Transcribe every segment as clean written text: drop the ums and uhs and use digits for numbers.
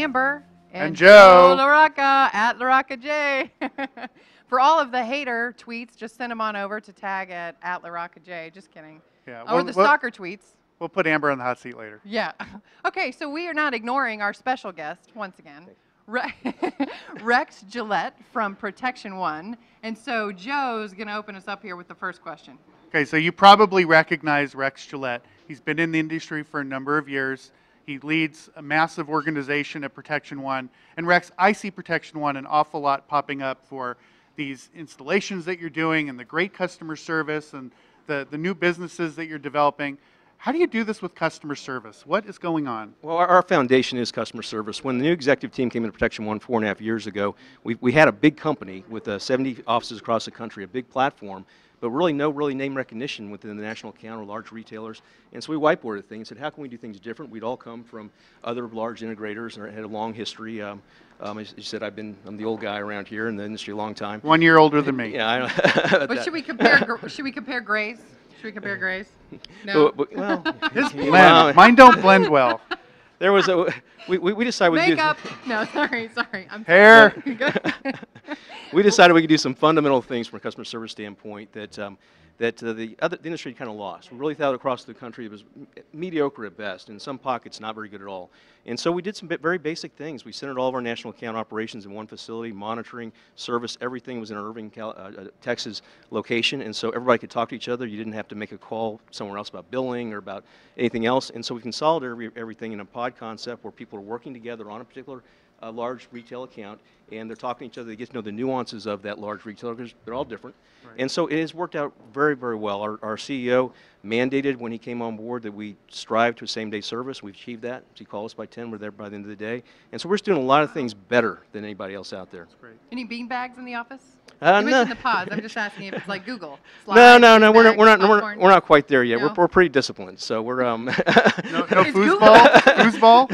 Amber and Joe LaRocca at LaRocca J. For all of the hater tweets, just send them on over to tag at LaRocca J. Just kidding. Yeah, or the stalker tweets. We'll put Amber on the hot seat later. Yeah. Okay, so we are not ignoring our special guest once again. Rex Gillette from Protection One. And so Joe's going to open us up here with the first question. Okay, so you probably recognize Rex Gillette. He's been in the industry for a number of years. He leads a massive organization at Protection One. And Rex, I see Protection One an awful lot popping up for these installations that you're doing and the great customer service and the new businesses that you're developing. How do you do this with customer service? What is going on? Well, our foundation is customer service. When the new executive team came into Protection One 4.5 years ago, we had a big company with 70 offices across the country, a big platform, but really no name recognition within the national account or large retailers. And so we whiteboarded things and said, how can we do things different? We'd all come from other large integrators and had a long history. As you said, I'm the old guy around here in the industry a long time. 1 year older than me. Yeah, I know. But should we compare grays? Should we compare grays? No. Well, his blend. Mine don't blend well. There was we decided we makeup. No, sorry. I'm hair. We decided we could do some fundamental things from a customer service standpoint that the industry kind of lost. We really thought across the country it was mediocre at best, in some pockets not very good at all. And so we did some very basic things. We centered all of our national account operations in one facility, monitoring, service, everything was in our Irving, Texas location, and so everybody could talk to each other. You didn't have to make a call somewhere else about billing or about anything else. And so we consolidated everything in a pod concept where people are working together on a particular large retail account, and they're talking to each other. They get to know the nuances of that large retailer because they're all different. Right. And so it has worked out very, very well. Our CEO mandated when he came on board that we strive to a same-day service. We've achieved that. He called us by 10. We're there by the end of the day. And so we're just doing a lot of things better than anybody else out there. That's great. Any bean bags in the office? You mentioned the pods. I'm just asking if it's like Google. No. We're not quite there yet. No? We're pretty disciplined. So we're no foosball.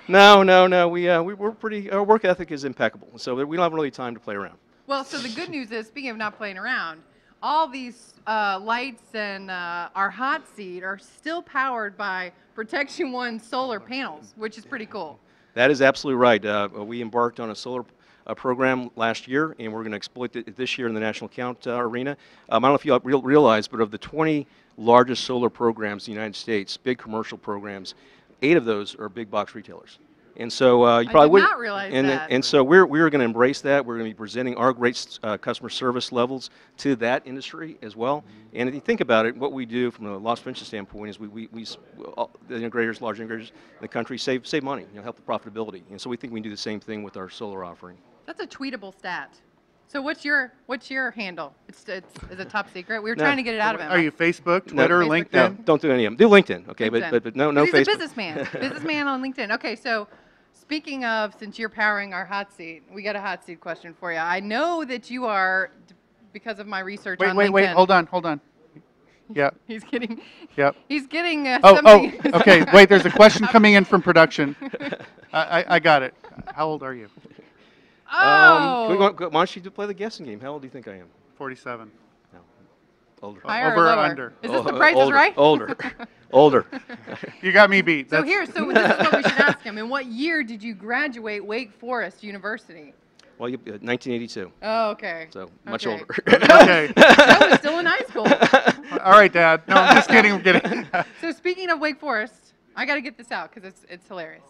No. We're pretty. Our work ethic is impeccable. So we don't have really time to play around. Well, so the good news is, speaking of not playing around, all these lights and our hot seat are still powered by Protection One solar panels, which is pretty cool. That is absolutely right. We embarked on a solar program last year, and we're going to exploit it this year in the national account arena. I don't know if you realize, but of the 20 largest solar programs in the United States, big commercial programs, 8 of those are big box retailers. And so you probably not realize that. And so we're going to embrace that. We're going to be presenting our great customer service levels to that industry as well. And if you think about it, what we do from a loss prevention standpoint is the integrators, large integrators in the country save money, help the profitability. And so we think we can do the same thing with our solar offering. That's a tweetable stat. So what's your handle? Is it top secret? We were trying to get it out of him. Are you Facebook, Twitter, LinkedIn? No, don't do any of them. Do LinkedIn, okay? LinkedIn. But no He's Facebook. He's a businessman on LinkedIn. Okay, so speaking of, since you're powering our hot seat, we got a hot seat question for you. I know that you are, because of my research on LinkedIn. Wait, hold on. Yeah. He's getting. Yep. He's getting. Something. Okay. Wait, there's a question coming in from production. I got it. How old are you? Oh. Why don't you play the guessing game? How old do you think I am? 47. No. Older. Higher Over or or under? Is this the Price is Right? Older. You got me beat. So this is what we should ask him. In what year did you graduate Wake Forest University? Well, 1982. Oh, okay. So much older. Okay. I was still in high school. All right, Dad. No, I'm just kidding. I'm kidding. So speaking of Wake Forest, I got to get this out because it's hilarious.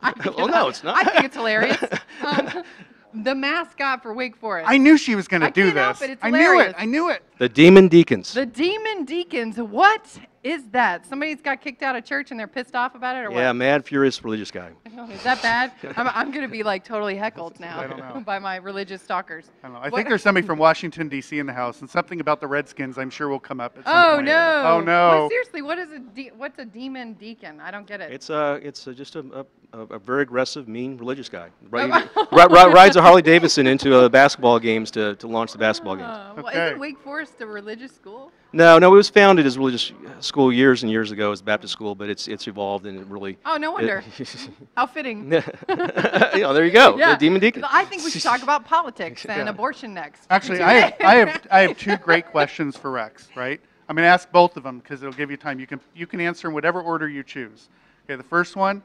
It's not. I think it's hilarious. The mascot for Wake Forest. I knew she was going to do this. I knew it. The Demon Deacons. The Demon Deacons. What is that? Somebody's got kicked out of church and they're pissed off about it, or what? Yeah, mad, furious religious guy. Is that bad? I'm going to be like totally heckled now I don't know. by my religious stalkers. I don't know. I think there's somebody from Washington, D.C. in the house, and something about the Redskins I'm sure will come up at some point. No. Oh, no. Well, seriously, what's a demon deacon? I don't get it. It's just a very aggressive, mean religious guy. Rides a Harley Davidson into basketball games to launch the basketball games. Well, isn't Wake Forest a religious school? No, it was founded as a religious school years and years ago as a Baptist school, but it's evolved and it really. Oh, no wonder. How fitting. There you go. Yeah. The Demon Deacon. I think we should talk about politics and abortion next. Actually, I have 2 great questions for Rex. Right? I'm going to ask both of them because it'll give you time. You can answer in whatever order you choose. Okay. The first one.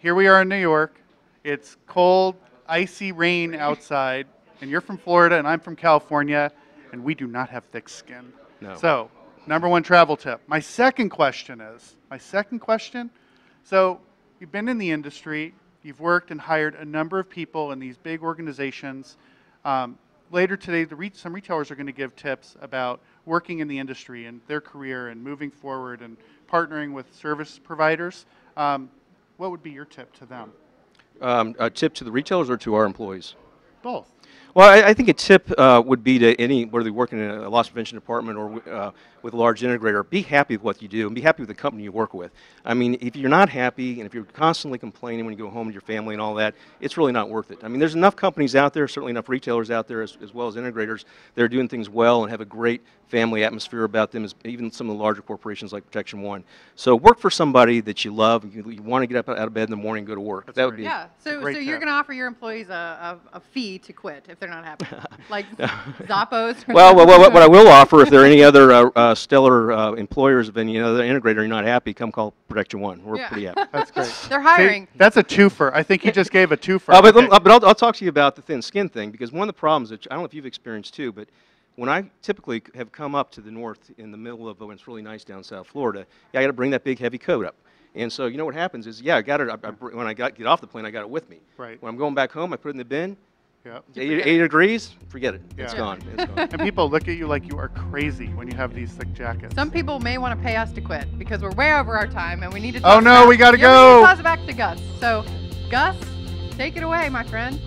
here we are in New York. It's cold, icy rain outside, and you're from Florida and I'm from California, and we do not have thick skin. No. So, number one travel tip. My second question, so you've been in the industry, you've worked and hired a number of people in these big organizations. Later today, some retailers are going to give tips about working in the industry and their career and moving forward and partnering with service providers. What would be your tip to them? A tip to the retailers or to our employees? Both. Well, I think a tip would be to any, whether you're working in a loss prevention department or with a large integrator, be happy with what you do and be happy with the company you work with. I mean, if you're not happy and if you're constantly complaining when you go home to your family and all that, it's really not worth it. I mean, there's enough companies out there, certainly enough retailers out there as well as integrators that are doing things well and have a great family atmosphere about them, as even some of the larger corporations like Protection One. So work for somebody that you love. You want to get up out of bed in the morning and go to work. That's that would right. be Yeah, so you're tip. going to offer your employees a fee to quit if they're not happy, like Zappos. Well, what I will offer, if there are any other stellar employers of any other integrator you're not happy, come call Protection One. We're pretty happy. That's great. They're hiring. See, that's a twofer. I think he just gave a twofer. But I'll talk to you about the thin skin thing, because one of the problems that I don't know if you've experienced too, but when I typically have come up to the north in the middle of when it's really nice down South Florida, I got to bring that big heavy coat up. And so you know what happens is, I got it. When I get off the plane, I got it with me. Right. When I'm going back home, I put it in the bin. Yep. 80 degrees, forget it. Yeah. It's gone. It's gone. And people look at you like you are crazy when you have these thick jackets. Some people may want to pay us to quit because we're way over our time and we need to. Oh no, we gotta We go. need to toss it back to Gus. So, Gus, take it away, my friend.